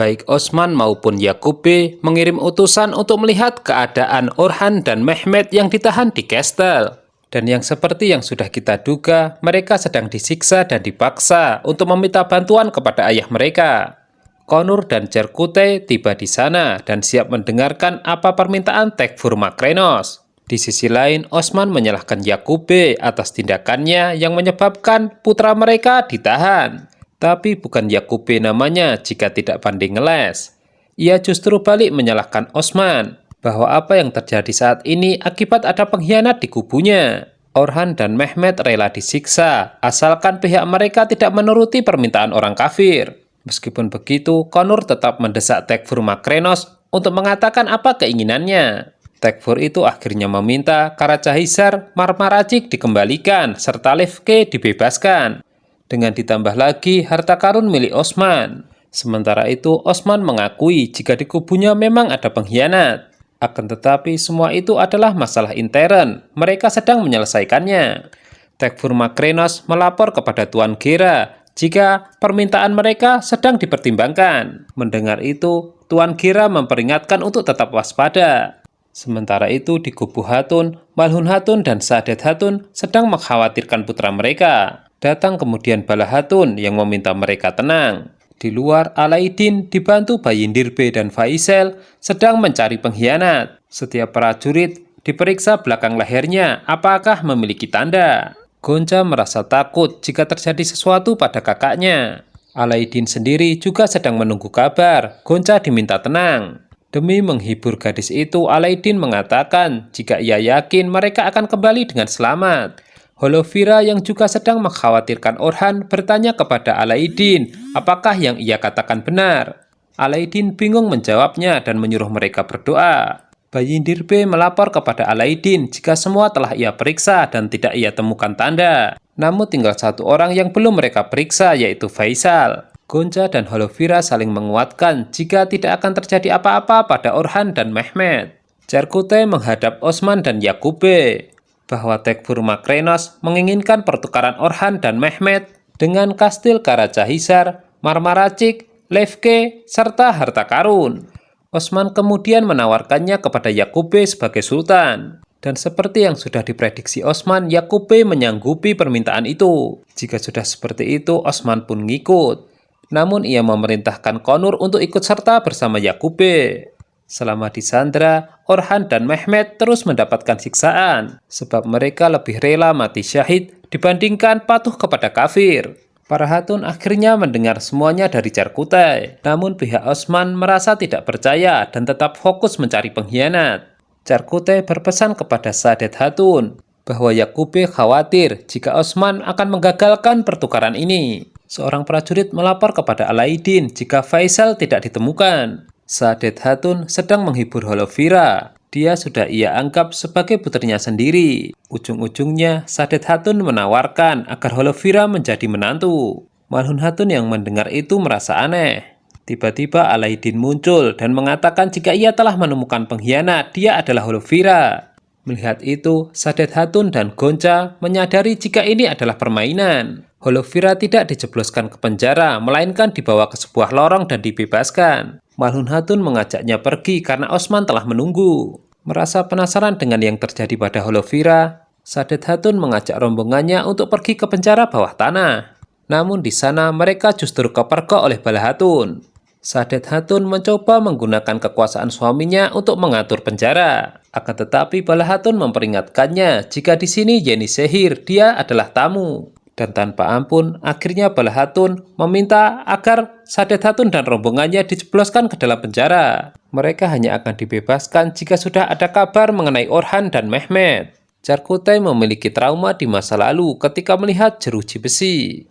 Baik Osman maupun Yakube mengirim utusan untuk melihat keadaan Orhan dan Mehmet yang ditahan di Kastel. Dan yang seperti yang sudah kita duga, mereka sedang disiksa dan dipaksa untuk meminta bantuan kepada ayah mereka. Konur dan Cerkute tiba di sana dan siap mendengarkan apa permintaan Tekfur Makrenos. Di sisi lain, Osman menyalahkan Yakube atas tindakannya yang menyebabkan putra mereka ditahan. Tapi bukan Yakube namanya jika tidak pandai ngeles. Ia justru balik menyalahkan Osman bahwa apa yang terjadi saat ini akibat ada pengkhianat di kubunya. Orhan dan Mehmet rela disiksa, asalkan pihak mereka tidak menuruti permintaan orang kafir. Meskipun begitu, Konur tetap mendesak Tekfur Makrenos untuk mengatakan apa keinginannya. Tekfur itu akhirnya meminta Karacahisar Marmaracik dikembalikan, serta Lefke dibebaskan. Dengan ditambah lagi harta karun milik Osman. Sementara itu, Osman mengakui jika di kubunya memang ada pengkhianat. Akan tetapi semua itu adalah masalah intern, mereka sedang menyelesaikannya. Tekfur Makrenos melapor kepada Tuan Gera jika permintaan mereka sedang dipertimbangkan. Mendengar itu, Tuan Gera memperingatkan untuk tetap waspada. Sementara itu di kubu Hatun, Malhun Hatun dan Saadet Hatun sedang mengkhawatirkan putra mereka. Datang kemudian Bala Hatun yang meminta mereka tenang. Di luar, Alaidin dibantu Bayindirbe dan Faisal sedang mencari pengkhianat. Setiap prajurit diperiksa belakang lehernya apakah memiliki tanda. Gonca merasa takut jika terjadi sesuatu pada kakaknya. Alaidin sendiri juga sedang menunggu kabar. Gonca diminta tenang. Demi menghibur gadis itu, Alaidin mengatakan jika ia yakin mereka akan kembali dengan selamat. Holovira yang juga sedang mengkhawatirkan Orhan bertanya kepada Alaidin apakah yang ia katakan benar. Alaidin bingung menjawabnya dan menyuruh mereka berdoa. Bayindirbe melapor kepada Alaidin jika semua telah ia periksa dan tidak ia temukan tanda. Namun tinggal satu orang yang belum mereka periksa, yaitu Faisal. Gonca dan Holovira saling menguatkan jika tidak akan terjadi apa-apa pada Orhan dan Mehmet. Cerkute menghadap Osman dan Yakube bahwa Tekfur Makrenos menginginkan pertukaran Orhan dan Mehmet dengan kastil Karacahisar, Marmaracik, Lefke, serta harta karun. Osman kemudian menawarkannya kepada Yakube sebagai sultan. Dan seperti yang sudah diprediksi Osman, Yakube menyanggupi permintaan itu. Jika sudah seperti itu, Osman pun ngikut. Namun ia memerintahkan Konur untuk ikut serta bersama Yakube. Selama di Sandra, Orhan dan Mehmet terus mendapatkan siksaan, sebab mereka lebih rela mati syahid dibandingkan patuh kepada kafir. Para Hatun akhirnya mendengar semuanya dari Cerkute, namun pihak Osman merasa tidak percaya dan tetap fokus mencari pengkhianat. Cerkute berpesan kepada Saadet Hatun bahwa Yakube khawatir jika Osman akan menggagalkan pertukaran ini. Seorang prajurit melapor kepada Alaidin jika Faisal tidak ditemukan. Saadet Hatun sedang menghibur Holovira. Dia sudah ia anggap sebagai putrinya sendiri. Ujung-ujungnya, Saadet Hatun menawarkan agar Holovira menjadi menantu. Malhun Hatun yang mendengar itu merasa aneh. Tiba-tiba Alaidin muncul dan mengatakan jika ia telah menemukan pengkhianat, dia adalah Holovira. Melihat itu, Saadet Hatun dan Gonca menyadari jika ini adalah permainan. Holovira tidak dijebloskan ke penjara, melainkan dibawa ke sebuah lorong dan dibebaskan. Malhun Hatun mengajaknya pergi karena Osman telah menunggu. Merasa penasaran dengan yang terjadi pada Holovira, Saadet Hatun mengajak rombongannya untuk pergi ke penjara bawah tanah. Namun di sana mereka justru kepergok oleh Bala Hatun. Saadet Hatun mencoba menggunakan kekuasaan suaminya untuk mengatur penjara. Akan tetapi Bala Hatun memperingatkannya jika di sini Yeni Sehir, dia adalah tamu. Dan tanpa ampun, akhirnya Bala Hatun meminta agar Saadet Hatun dan rombongannya dijebloskan ke dalam penjara. Mereka hanya akan dibebaskan jika sudah ada kabar mengenai Orhan dan Mehmet. Cerkute memiliki trauma di masa lalu ketika melihat jeruji besi.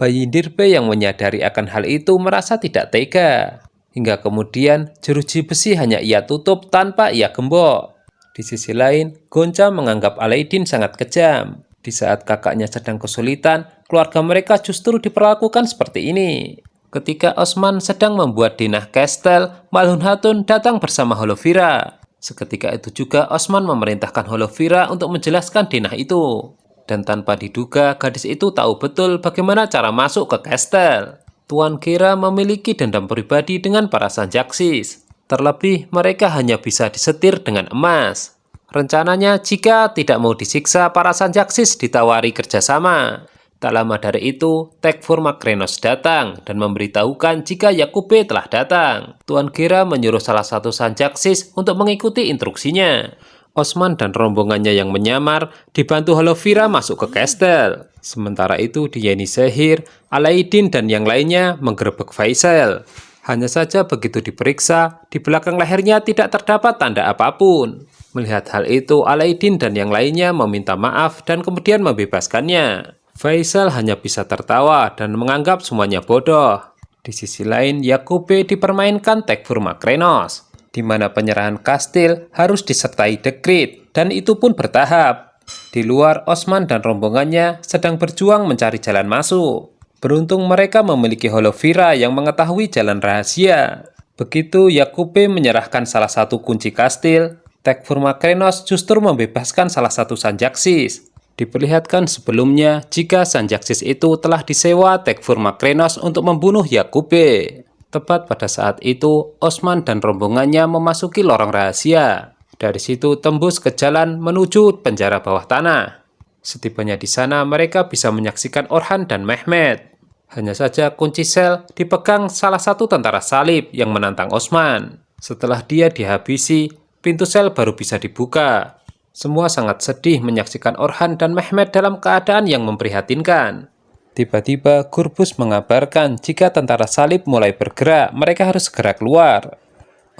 Bayindirbe yang menyadari akan hal itu merasa tidak tega. Hingga kemudian jeruji besi hanya ia tutup tanpa ia gembok. Di sisi lain, Gonca menganggap Alaidin sangat kejam. Di saat kakaknya sedang kesulitan, keluarga mereka justru diperlakukan seperti ini. Ketika Osman sedang membuat denah Kastel, Malhun Hatun datang bersama Holovira. Seketika itu juga Osman memerintahkan Holovira untuk menjelaskan denah itu. Dan tanpa diduga, gadis itu tahu betul bagaimana cara masuk ke Kastel. Tuan Gera memiliki dendam pribadi dengan para Sanjaksis. Terlebih, mereka hanya bisa disetir dengan emas. Rencananya, jika tidak mau disiksa, para Sanjaksis ditawari kerjasama. Tak lama dari itu, Tekfur Makrenos datang dan memberitahukan jika Yakube telah datang. Tuan Gera menyuruh salah satu Sanjaksis untuk mengikuti instruksinya. Osman dan rombongannya yang menyamar dibantu Holovira masuk ke kastel. Sementara itu di Yenisehir, Alaidin dan yang lainnya menggerebek Faisal. Hanya saja begitu diperiksa, di belakang lehernya tidak terdapat tanda apapun. Melihat hal itu, Alaidin dan yang lainnya meminta maaf dan kemudian membebaskannya. Faisal hanya bisa tertawa dan menganggap semuanya bodoh. Di sisi lain, Yakube dipermainkan Tekfur Makrenos, di mana penyerahan kastil harus disertai dekrit, dan itu pun bertahap. Di luar, Osman dan rombongannya sedang berjuang mencari jalan masuk. Beruntung mereka memiliki Holovira yang mengetahui jalan rahasia. Begitu Yakube menyerahkan salah satu kunci kastil, Tekfur Makrenos justru membebaskan salah satu Sanjaksis. Diperlihatkan sebelumnya jika Sanjaksis itu telah disewa Tekfur Makrenos untuk membunuh Yakube. Tepat pada saat itu, Osman dan rombongannya memasuki lorong rahasia. Dari situ tembus ke jalan menuju penjara bawah tanah. Setibanya di sana, mereka bisa menyaksikan Orhan dan Mehmet. Hanya saja kunci sel dipegang salah satu tentara salib yang menantang Osman. Setelah dia dihabisi, pintu sel baru bisa dibuka. Semua sangat sedih menyaksikan Orhan dan Mehmet dalam keadaan yang memprihatinkan. Tiba-tiba Gurbus mengabarkan jika tentara salib mulai bergerak, mereka harus segera keluar.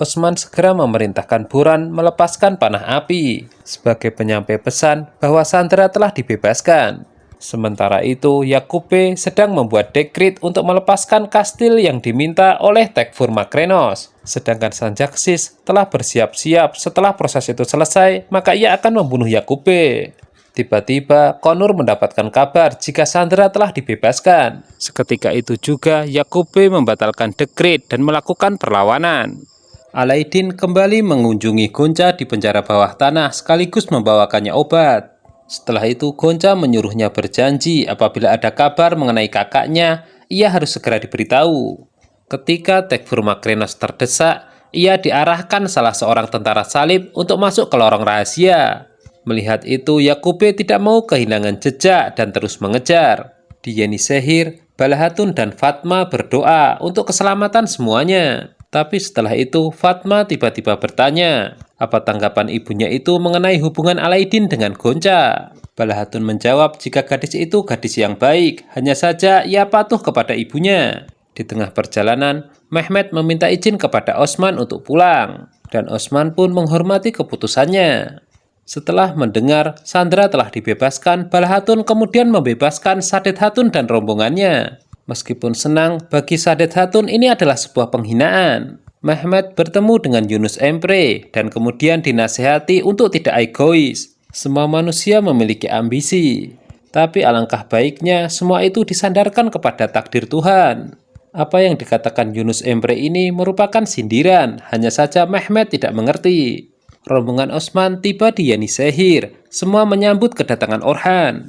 Osman segera memerintahkan Buran melepaskan panah api sebagai penyampai pesan bahwa Sandra telah dibebaskan. Sementara itu, Yakube sedang membuat dekrit untuk melepaskan kastil yang diminta oleh Tekfur Makrenos. Sedangkan Sanjaksis telah bersiap-siap setelah proses itu selesai, maka ia akan membunuh Yakube. Tiba-tiba, Konur mendapatkan kabar jika Sandra telah dibebaskan. Seketika itu juga, Yakube membatalkan dekrit dan melakukan perlawanan. Alaidin kembali mengunjungi Gonca di penjara bawah tanah sekaligus membawakannya obat. Setelah itu, Gonca menyuruhnya berjanji apabila ada kabar mengenai kakaknya, ia harus segera diberitahu. Ketika Tekfur Makrenos terdesak, ia diarahkan salah seorang tentara salib untuk masuk ke lorong rahasia. Melihat itu, Yakube tidak mau kehilangan jejak dan terus mengejar. Di Yenisehir, Balahatun dan Fatma berdoa untuk keselamatan semuanya. Tapi setelah itu, Fatma tiba-tiba bertanya, apa tanggapan ibunya itu mengenai hubungan Alaidin dengan Gonca. Balahatun menjawab jika gadis itu gadis yang baik, hanya saja ia patuh kepada ibunya. Di tengah perjalanan, Mehmet meminta izin kepada Osman untuk pulang, dan Osman pun menghormati keputusannya. Setelah mendengar Sandra telah dibebaskan, Balahatun kemudian membebaskan Sadet Hatun dan rombongannya. Meskipun senang, bagi Sadet Hatun ini adalah sebuah penghinaan. Mehmet bertemu dengan Yunus Emre dan kemudian dinasehati untuk tidak egois. Semua manusia memiliki ambisi, tapi alangkah baiknya semua itu disandarkan kepada takdir Tuhan. Apa yang dikatakan Yunus Emre ini merupakan sindiran, hanya saja Mehmet tidak mengerti. Rombongan Osman tiba di Yenisehir, semua menyambut kedatangan Orhan.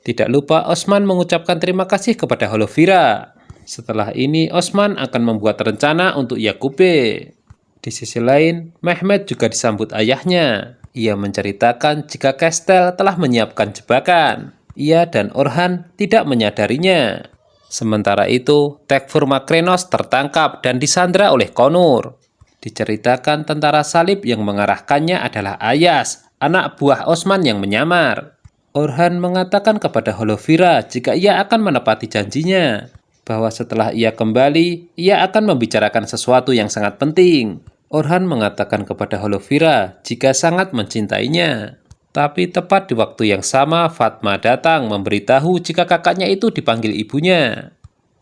Tidak lupa Osman mengucapkan terima kasih kepada Holovira. Setelah ini Osman akan membuat rencana untuk Yakube. Di sisi lain, Mehmet juga disambut ayahnya. Ia menceritakan jika Kestel telah menyiapkan jebakan. Ia dan Orhan tidak menyadarinya. Sementara itu, Tekfur Makrenos tertangkap dan disandra oleh Konur. Diceritakan tentara salib yang mengarahkannya adalah Ayas, anak buah Osman yang menyamar. Orhan mengatakan kepada Holovira jika ia akan menepati janjinya, bahwa setelah ia kembali, ia akan membicarakan sesuatu yang sangat penting. Orhan mengatakan kepada Holovira jika sangat mencintainya. Tapi tepat di waktu yang sama, Fatma datang memberitahu jika kakaknya itu dipanggil ibunya.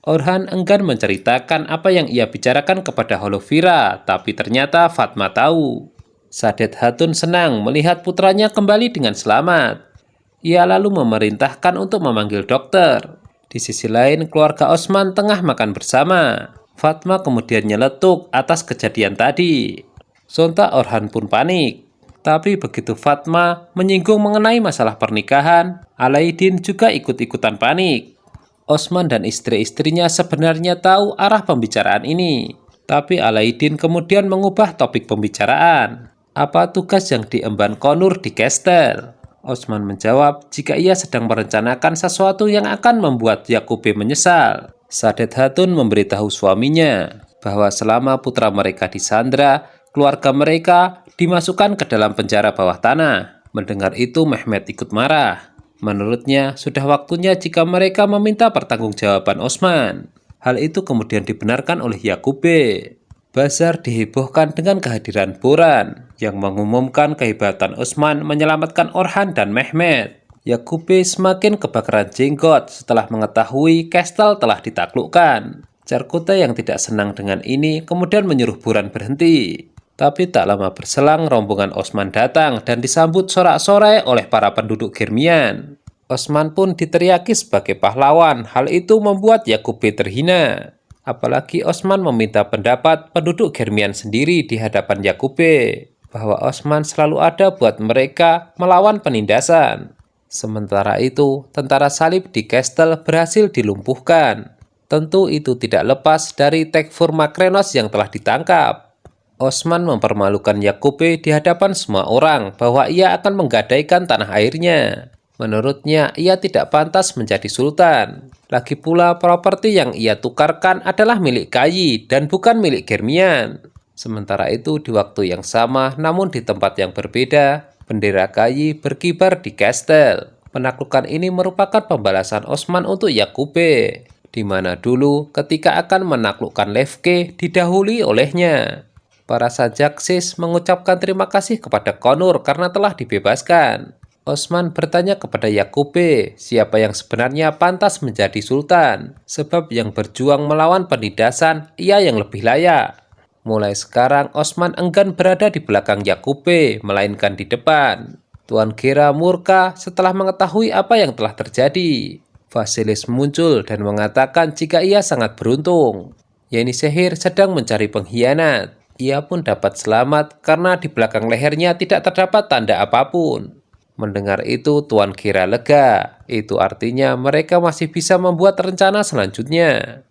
Orhan enggan menceritakan apa yang ia bicarakan kepada Holovira, tapi ternyata Fatma tahu. Sadet Hatun senang melihat putranya kembali dengan selamat. Ia lalu memerintahkan untuk memanggil dokter. Di sisi lain, keluarga Osman tengah makan bersama. Fatma kemudian nyeletuk atas kejadian tadi. Sontak Orhan pun panik. Tapi begitu Fatma menyinggung mengenai masalah pernikahan, Alaidin juga ikut-ikutan panik. Osman dan istri-istrinya sebenarnya tahu arah pembicaraan ini, tapi Alaidin kemudian mengubah topik pembicaraan. Apa tugas yang diemban Konur di Kestel? Osman menjawab jika ia sedang merencanakan sesuatu yang akan membuat Yakube menyesal. Sadet Hatun memberitahu suaminya bahwa selama putra mereka disandra, keluarga mereka dimasukkan ke dalam penjara bawah tanah. Mendengar itu Mehmet ikut marah. Menurutnya, sudah waktunya jika mereka meminta pertanggungjawaban Osman. Hal itu kemudian dibenarkan oleh Yakube. Bazar dihebohkan dengan kehadiran Boran yang mengumumkan kehebatan Osman menyelamatkan Orhan dan Mehmet. Yakube semakin kebakaran jenggot setelah mengetahui Kestel telah ditaklukkan. Carkota yang tidak senang dengan ini kemudian menyuruh Boran berhenti. Tapi tak lama berselang rombongan Osman datang dan disambut sorak-sorai oleh para penduduk Germian. Osman pun diteriaki sebagai pahlawan. Hal itu membuat Yakube terhina. Apalagi Osman meminta pendapat penduduk Germian sendiri di hadapan Yakube bahwa Osman selalu ada buat mereka melawan penindasan. Sementara itu, tentara salib di Kestel berhasil dilumpuhkan. Tentu itu tidak lepas dari Tekfur Makrenos yang telah ditangkap. Osman mempermalukan Yakube di hadapan semua orang bahwa ia akan menggadaikan tanah airnya. Menurutnya, ia tidak pantas menjadi sultan. Lagi pula, properti yang ia tukarkan adalah milik Kayi dan bukan milik Germian. Sementara itu, di waktu yang sama, namun di tempat yang berbeda, bendera Kayi berkibar di Kestel. Penaklukan ini merupakan pembalasan Osman untuk Yakube, di mana dulu ketika akan menaklukkan Lefke didahului olehnya. Para sajaksis mengucapkan terima kasih kepada Konur karena telah dibebaskan. Osman bertanya kepada Yakube siapa yang sebenarnya pantas menjadi sultan, sebab yang berjuang melawan penindasan ia yang lebih layak. Mulai sekarang Osman enggan berada di belakang Yakube, melainkan di depan. Tuan Gera murka setelah mengetahui apa yang telah terjadi. Vasilis muncul dan mengatakan jika ia sangat beruntung. Yenisehir sedang mencari pengkhianat. Ia pun dapat selamat karena di belakang lehernya tidak terdapat tanda apapun. Mendengar itu, Tuan Gera lega. Itu artinya mereka masih bisa membuat rencana selanjutnya.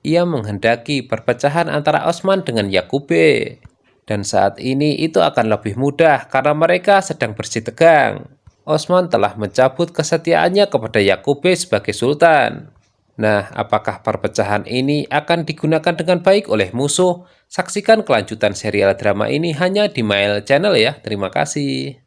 Ia menghendaki perpecahan antara Osman dengan Yakube. Dan saat ini itu akan lebih mudah karena mereka sedang bersih tegang. Osman telah mencabut kesetiaannya kepada Yakube sebagai sultan. Nah, apakah perpecahan ini akan digunakan dengan baik oleh musuh? Saksikan kelanjutan serial drama ini hanya di Mail Channel ya. Terima kasih.